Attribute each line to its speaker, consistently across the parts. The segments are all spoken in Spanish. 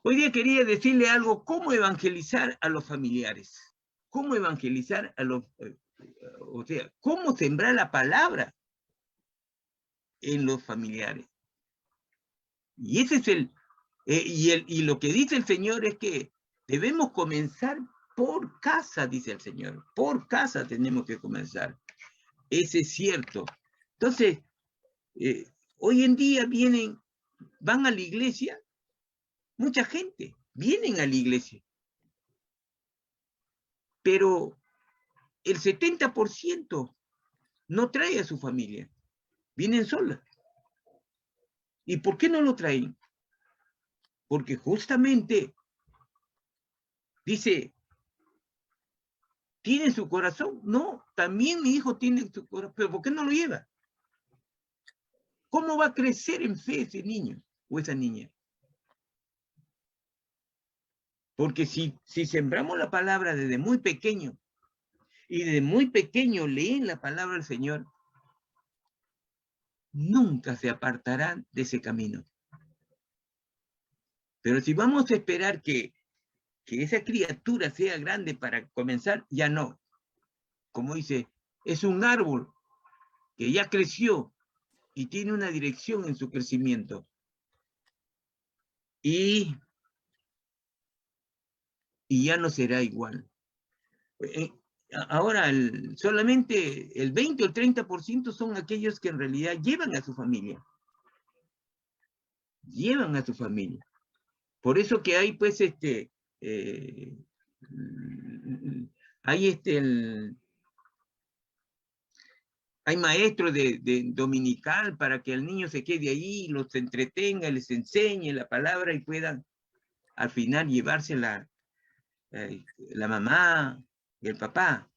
Speaker 1: Hoy día quería decirle algo, cómo evangelizar a los familiares. Cómo evangelizar a los... o sea, cómo sembrar la palabra en los familiares. Y ese es y lo que dice el Señor es que debemos comenzar por casa, dice el Señor. Por casa tenemos que comenzar. Ese es cierto. Entonces, hoy en día van a la iglesia, mucha gente, vienen a la iglesia. Pero el 70% no trae a su familia. Vienen solas. ¿Y por qué no lo traen? Porque justamente dice, ¿tiene su corazón? No, también mi hijo tiene su corazón, pero ¿por qué no lo lleva? ¿Cómo va a crecer en fe ese niño o esa niña? Porque si sembramos la palabra desde muy pequeño, y desde muy pequeño leen la palabra del Señor, nunca se apartarán de ese camino. Pero si vamos a esperar que esa criatura sea grande para comenzar, ya no. Como dice, es un árbol que ya creció y tiene una dirección en su crecimiento. Y ya no será igual. Ahora, solamente el 20 o el 30% son aquellos que en realidad llevan a su familia. Llevan a su familia. Por eso que hay, pues, hay hay maestros de dominical para que el niño se quede ahí, los entretenga, les enseñe la palabra y puedan al final llevarse la mamá y el papá.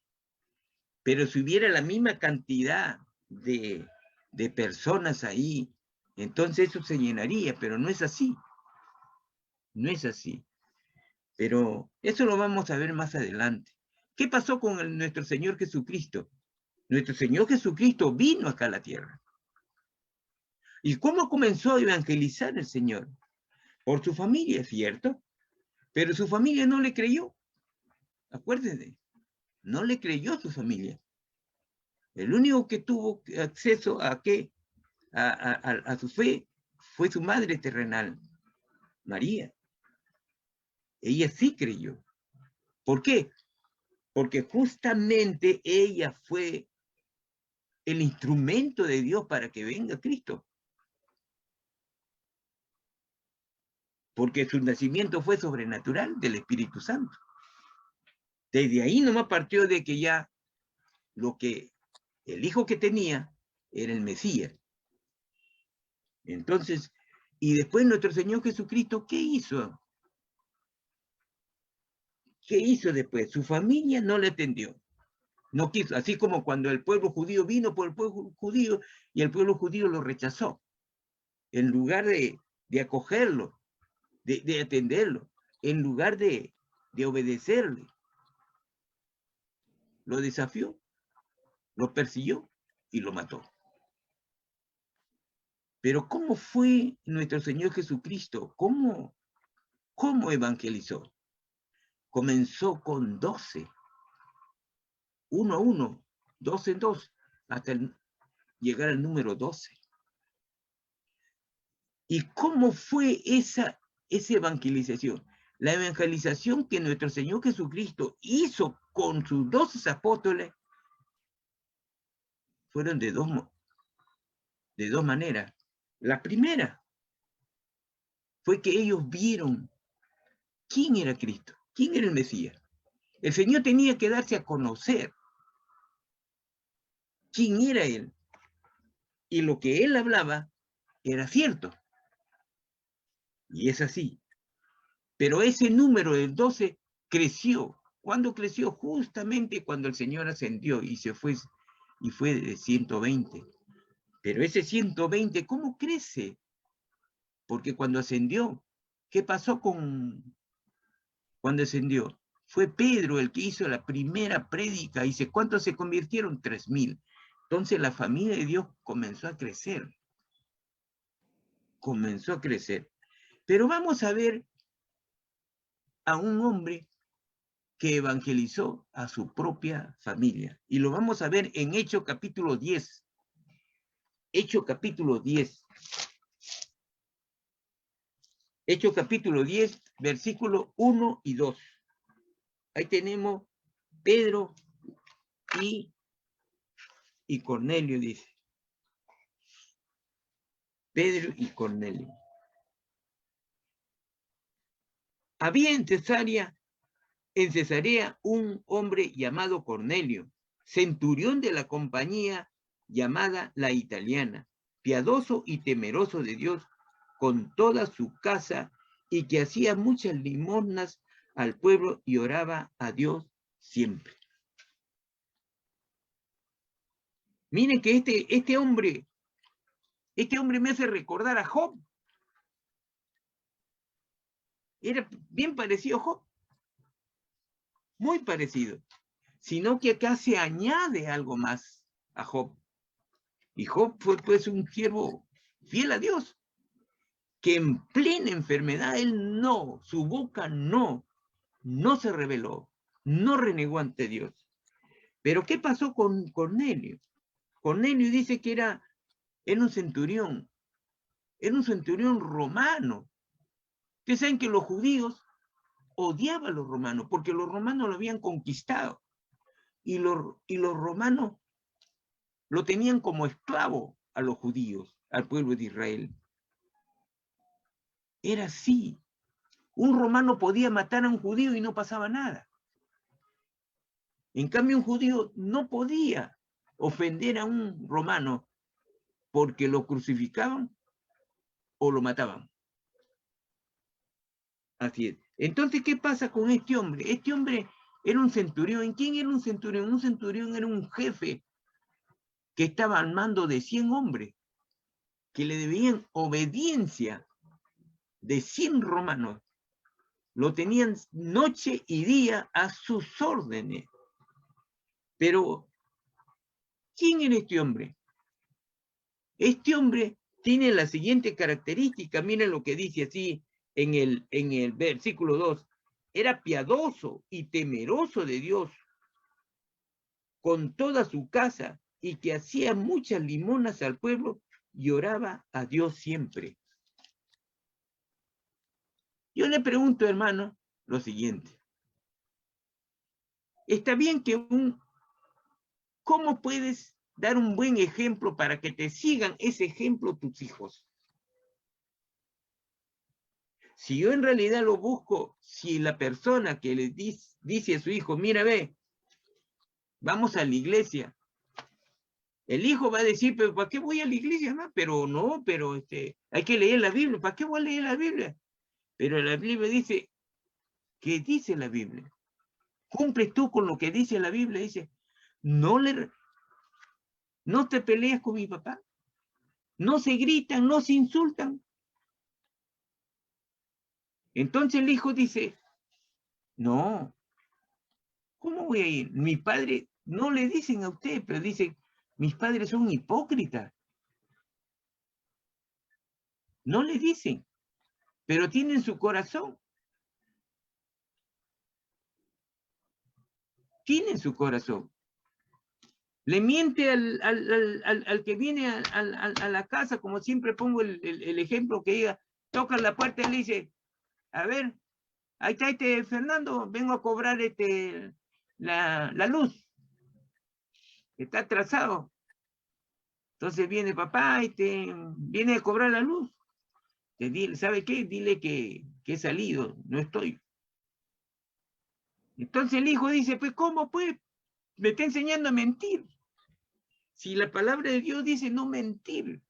Speaker 1: Pero si hubiera la misma cantidad de personas ahí, entonces eso se llenaría, pero no es así. No es así. Pero eso lo vamos a ver más adelante. ¿Qué pasó con nuestro Señor Jesucristo? Nuestro Señor Jesucristo vino acá a la tierra. ¿Y cómo comenzó a evangelizar el Señor? Por su familia, ¿cierto? Pero su familia no le creyó. Acuérdense, no le creyó su familia. El único que tuvo acceso a su fe fue su madre terrenal, María. Ella sí creyó. ¿Por qué? Porque justamente ella fue el instrumento de Dios para que venga Cristo. Porque su nacimiento fue sobrenatural del Espíritu Santo. Desde ahí nomás partió de que ya el hijo que tenía era el Mesías. Entonces, y después nuestro Señor Jesucristo, ¿qué hizo? ¿Qué hizo después? Su familia no le atendió. No quiso, así como cuando el pueblo judío vino por el pueblo judío y el pueblo judío lo rechazó. En lugar de acogerlo, de atenderlo, en lugar de obedecerle, lo desafió, lo persiguió y lo mató. Pero ¿cómo fue nuestro Señor Jesucristo? ¿Cómo evangelizó? Comenzó con 12, uno a uno, 2 en 2, hasta llegar al número 12. ¿Y cómo fue esa evangelización? La evangelización que nuestro Señor Jesucristo hizo con sus 12 apóstoles fueron de dos maneras. La primera fue que ellos vieron quién era Cristo, quién era el Mesías. El Señor tenía que darse a conocer quién era Él. Y lo que Él hablaba era cierto. Y es así. Pero ese número del 12 creció. ¿Cuándo creció? Justamente cuando el Señor ascendió y se fue, y fue de 120. Pero ese 120, ¿cómo crece? Porque cuando ascendió, ¿qué pasó cuando ascendió? Fue Pedro el que hizo la primera prédica. Dice, ¿cuántos se convirtieron? 3,000. Entonces la familia de Dios comenzó a crecer. Comenzó a crecer. Pero vamos a ver a un hombre que evangelizó a su propia familia. Y lo vamos a ver en Hechos capítulo 10. Hechos capítulo 10. Hechos capítulo 10, versículos 1 y 2. Ahí tenemos Pedro y Cornelio, dice. Pedro y Cornelio. Había en Cesarea un hombre llamado Cornelio, centurión de la compañía llamada la Italiana, piadoso y temeroso de Dios con toda su casa, y que hacía muchas limosnas al pueblo y oraba a Dios siempre. Miren que este hombre me hace recordar a Job. Era bien parecido a Job, muy parecido, sino que acá se añade algo más a Job. Y Job fue pues un siervo fiel a Dios, que en plena enfermedad su boca no se rebeló, no renegó ante Dios. Pero ¿qué pasó con Cornelio? Cornelio dice que era un centurión romano. Ustedes saben que los judíos odiaban a los romanos, porque los romanos lo habían conquistado, y los romanos lo tenían como esclavo a los judíos, al pueblo de Israel. Era así. Un romano podía matar a un judío y no pasaba nada. En cambio, un judío no podía ofender a un romano porque lo crucificaban o lo mataban. Así es. Entonces, ¿qué pasa con este hombre? Este hombre era un centurión. ¿Quién era un centurión? Un centurión era un jefe que estaba al mando de 100 hombres que le debían obediencia de 100 romanos. Lo tenían noche y día a sus órdenes. Pero, ¿quién era este hombre? Este hombre tiene la siguiente característica. Miren lo que dice así en el versículo 2. Era piadoso y temeroso de Dios con toda su casa, y que hacía muchas limonas al pueblo y oraba a Dios siempre. Yo le pregunto, hermano, lo siguiente. Está bien que ¿cómo puedes dar un buen ejemplo para que te sigan ese ejemplo tus hijos? Si yo en realidad lo busco, si la persona que le dice a su hijo, mira, ve, vamos a la iglesia, el hijo va a decir, pero ¿para qué voy a la iglesia? No? Pero no, pero hay que leer la Biblia. ¿Para qué voy a leer la Biblia? Pero la Biblia dice, ¿qué dice la Biblia? ¿Cumples tú con lo que dice la Biblia? Dice, no te peleas con mi papá, no se gritan, no se insultan. Entonces el hijo dice, no, ¿cómo voy a ir? Mi padre, no le dicen a usted, pero dicen, mis padres son hipócritas. No le dicen, pero tienen su corazón. Tienen su corazón. Le miente al que viene a la casa, como siempre pongo el ejemplo, que diga, toca la puerta y le dice, a ver, ahí está Fernando, vengo a cobrar la luz. Está atrasado. Entonces viene papá, viene a cobrar la luz. ¿Sabe qué? Dile que he salido, no estoy. Entonces el hijo dice, pues ¿cómo pues? Me está enseñando a mentir. Si la palabra de Dios dice no mentir,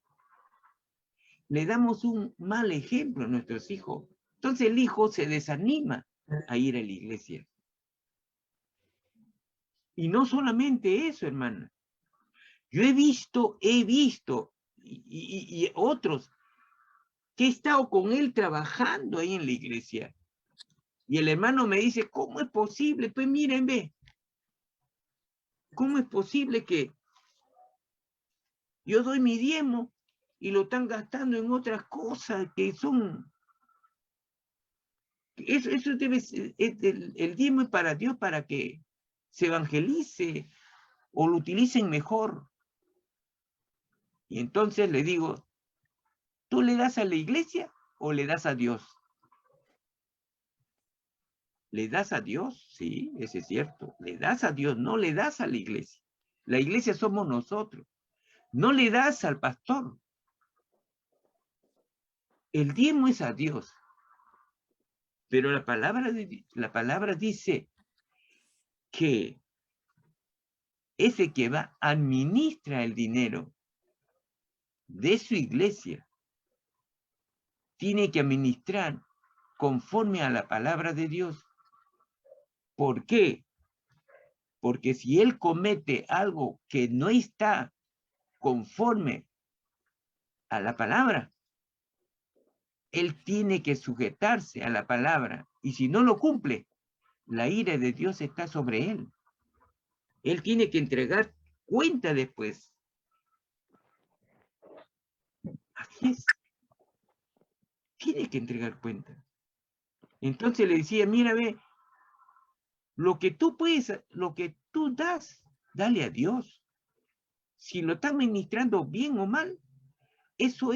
Speaker 1: le damos un mal ejemplo a nuestros hijos. Entonces el hijo se desanima a ir a la iglesia. Y no solamente eso, hermana. Yo he visto, y otros, que he estado con él trabajando ahí en la iglesia. Y el hermano me dice, ¿cómo es posible? Pues miren, ve, ¿cómo es posible que yo doy mi diezmo y lo están gastando en otras cosas que son Eso debe ser, el diezmo es para Dios, para que se evangelice o lo utilicen mejor. Y entonces le digo, ¿tú le das a la iglesia o le das a Dios? ¿Le das a Dios? Sí, eso es cierto. Le das a Dios, no le das a la iglesia. La iglesia somos nosotros. No le das al pastor. El diezmo es a Dios. Pero la palabra dice que ese que va administra el dinero de su iglesia tiene que administrar conforme a la palabra de Dios. ¿Por qué? Porque si él comete algo que no está conforme a la palabra, él tiene que sujetarse a la palabra. Y si no lo cumple, la ira de Dios está sobre él. Él tiene que entregar cuenta después. Así es. Tiene que entregar cuenta. Entonces le decía, mira, ve, lo que tú puedes, lo que tú das, dale a Dios. Si lo estás ministrando bien o mal, eso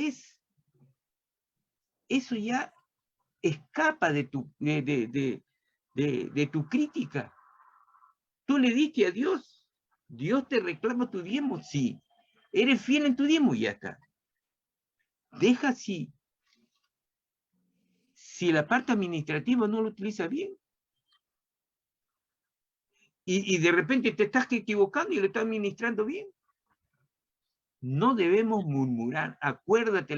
Speaker 1: ya escapa de tu crítica. Tú le diste a Dios, Dios te reclama tu diezmo, sí. Eres fiel en tu diezmo y ya está. Deja si la parte administrativa no lo utiliza bien. Y de repente te estás equivocando y lo estás administrando bien. No debemos murmurar. Acuérdate,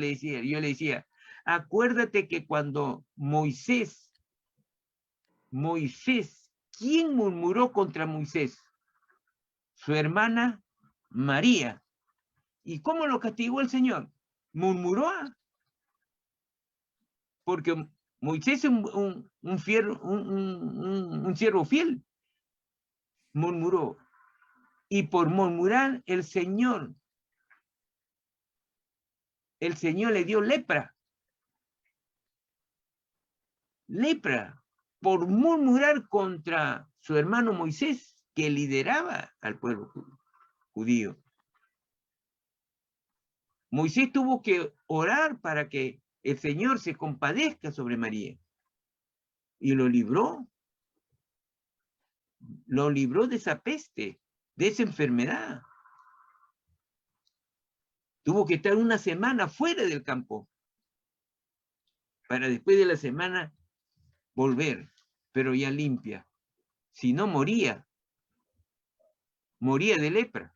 Speaker 1: yo le decía, acuérdate que cuando Moisés, ¿quién murmuró contra Moisés? Su hermana María. ¿Y cómo lo castigó el Señor? Murmuró. Porque Moisés es un siervo fiel. Murmuró. Y por murmurar el Señor le dio lepra. Lepra. Por murmurar contra su hermano Moisés, que lideraba al pueblo judío. Moisés tuvo que orar para que el Señor se compadezca sobre María. Y lo libró. Lo libró de esa peste, de esa enfermedad. Tuvo que estar una semana fuera del campo para después de la semana volver, pero ya limpia. Si no, moría de lepra.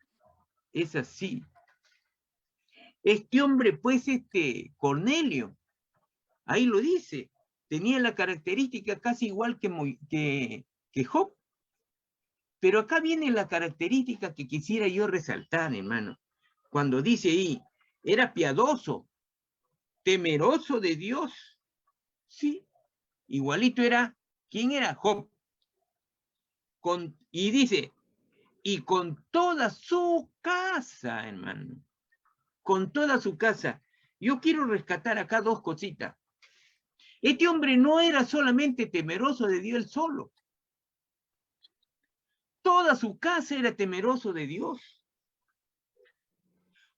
Speaker 1: Es así. Este hombre, pues, Cornelio, ahí lo dice, tenía la característica casi igual que Job. Pero acá viene la característica que quisiera yo resaltar, hermano. Cuando dice ahí, era piadoso, temeroso de Dios. Sí, igualito era, ¿quién era? Job. Y dice, y con toda su casa, hermano, con toda su casa. Yo quiero rescatar acá dos cositas. Este hombre no era solamente temeroso de Dios solo. Toda su casa era temeroso de Dios.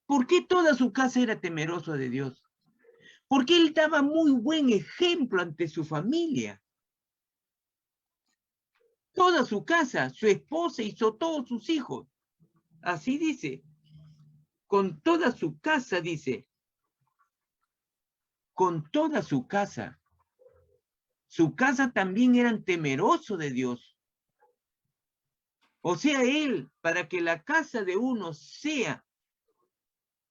Speaker 1: ¿Por qué toda su casa era temeroso de Dios? Porque él daba muy buen ejemplo ante su familia. Toda su casa, su esposa y todos sus hijos. Así dice. Con toda su casa, dice. Con toda su casa. Su casa también eran temerosos de Dios. O sea, él, para que la casa de uno sea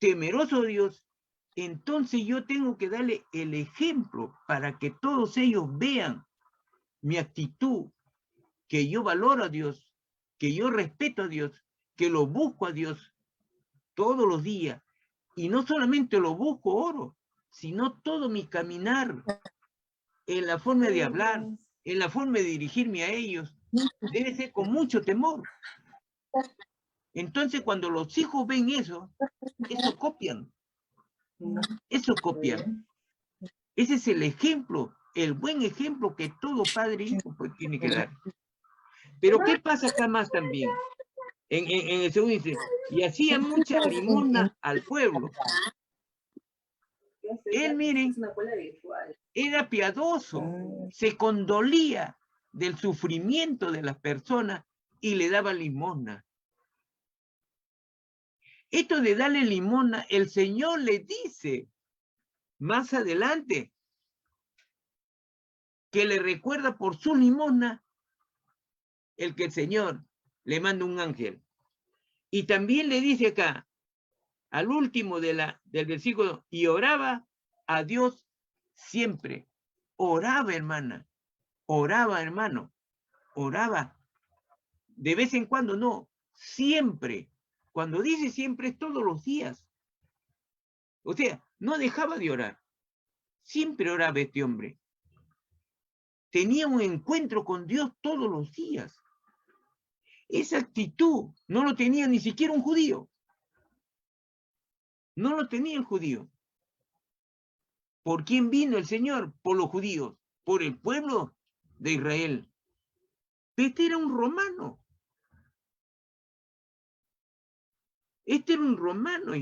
Speaker 1: temeroso de Dios, entonces yo tengo que darle el ejemplo para que todos ellos vean mi actitud, que yo valoro a Dios, que yo respeto a Dios, que lo busco a Dios todos los días. Y no solamente lo busco, oro, sino todo mi caminar, en la forma de hablar, en la forma de dirigirme a ellos, debe ser con mucho temor. Entonces, cuando los hijos ven eso copian. Eso copian. Ese es el ejemplo el buen ejemplo que todo padre e hijo pues, tiene que dar. Pero ¿qué pasa acá más también? En el segundo dice, y hacía mucha limosna al pueblo. Él, miren, era piadoso, se condolía del sufrimiento de las personas y le daba limosna. Esto de darle limosna, el Señor le dice más adelante que le recuerda por su limosna el que el Señor le manda un ángel. Y también le dice acá, al último del versículo, y oraba a Dios siempre. Oraba, hermana. Oraba, hermano. Oraba. De vez en cuando, no. Siempre. Cuando dice siempre es todos los días. O sea, no dejaba de orar. Siempre oraba este hombre. Tenía un encuentro con Dios todos los días. Esa actitud no lo tenía ni siquiera un judío. No lo tenía el judío. ¿Por quién vino el Señor? Por los judíos, por el pueblo de Israel. Este era un romano. Este era un romano.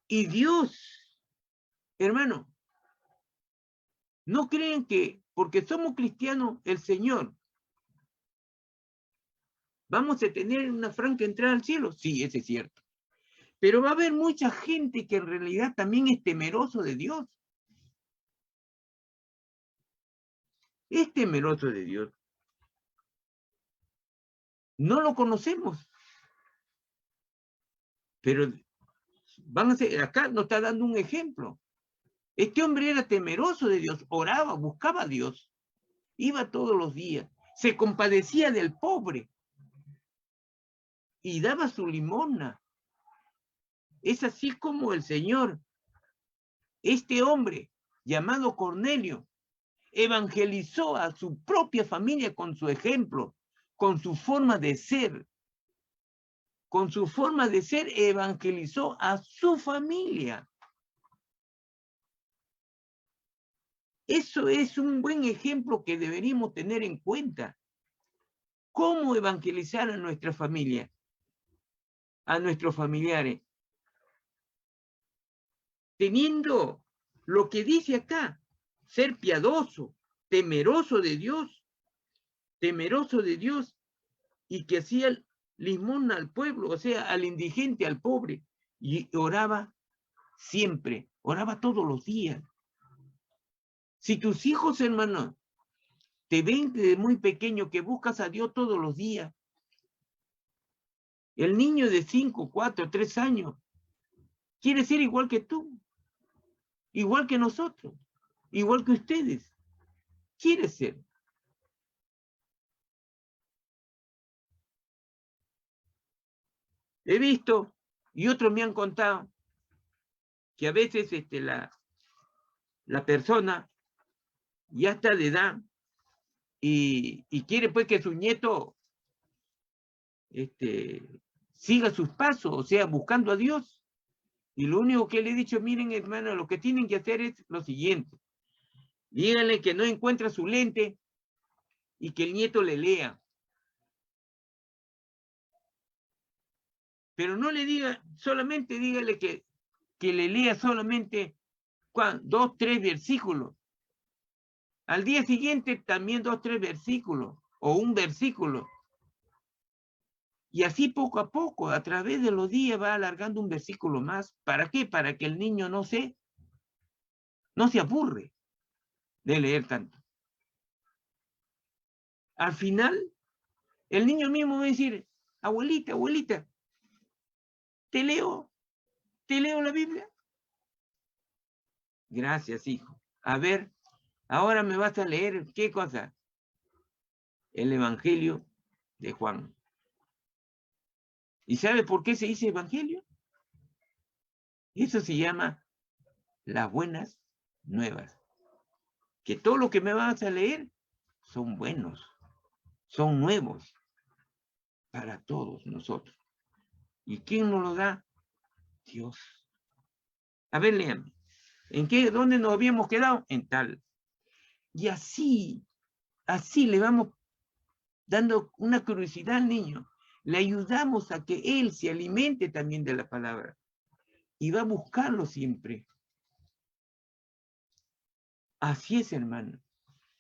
Speaker 1: Y Dios, hermano, no creen que porque somos cristianos, el Señor, ¿vamos a tener una franca entrada al cielo? Sí, eso es cierto. Pero va a haber mucha gente que en realidad también es temeroso de Dios. Es temeroso de Dios. No lo conocemos. Pero van a ser, acá nos está dando un ejemplo. Este hombre era temeroso de Dios, oraba, buscaba a Dios, iba todos los días, se compadecía del pobre y daba su limosna. Es así como el Señor, este hombre llamado Cornelio, evangelizó a su propia familia con su ejemplo, con su forma de ser. Con su forma de ser evangelizó a su familia. Eso es un buen ejemplo que deberíamos tener en cuenta. ¿Cómo evangelizar a nuestra familia? A nuestros familiares. Teniendo lo que dice acá, ser piadoso, temeroso de Dios, y que hacía limosna al pueblo, o sea, al indigente, al pobre, y oraba siempre, oraba todos los días. Si tus hijos, hermano, te ven desde muy pequeño que buscas a Dios todos los días, el niño de 5, 4, 3 años quiere ser igual que tú, igual que nosotros, igual que ustedes. Quiere ser. He visto, y otros me han contado, que a veces la persona ya está de edad y quiere pues que su nieto siga sus pasos, o sea, buscando a Dios. Y lo único que le he dicho, miren, hermano, lo que tienen que hacer es lo siguiente. Díganle que no encuentra su lente y que el nieto le lea. Pero no le diga, solamente dígale que le lea solamente 2, 3 versículos. Al día siguiente también 2, 3 versículos o un versículo. Y así poco a poco, a través de los días va alargando un versículo más. ¿Para qué? Para que el niño no se aburre de leer tanto. Al final, el niño mismo va a decir, abuelita, abuelita, ¿te leo la Biblia? Gracias, hijo. A ver, ahora me vas a leer, ¿qué cosa? El Evangelio de Juan. ¿Y sabe por qué se dice Evangelio? Eso se llama las buenas nuevas. Que todo lo que me vas a leer son buenos, son nuevos para todos nosotros. ¿Y quién nos lo da? Dios. A ver, léame. ¿Dónde nos habíamos quedado? En tal. Y así le vamos dando una curiosidad al niño. Le ayudamos a que él se alimente también de la palabra y va a buscarlo siempre. Así es, hermano.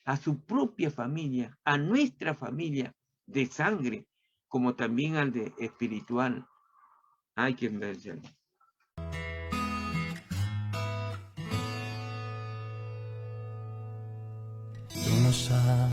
Speaker 1: A su propia familia, a nuestra familia de sangre, como también al de espiritual. Hay que ver.
Speaker 2: Tú no sabes.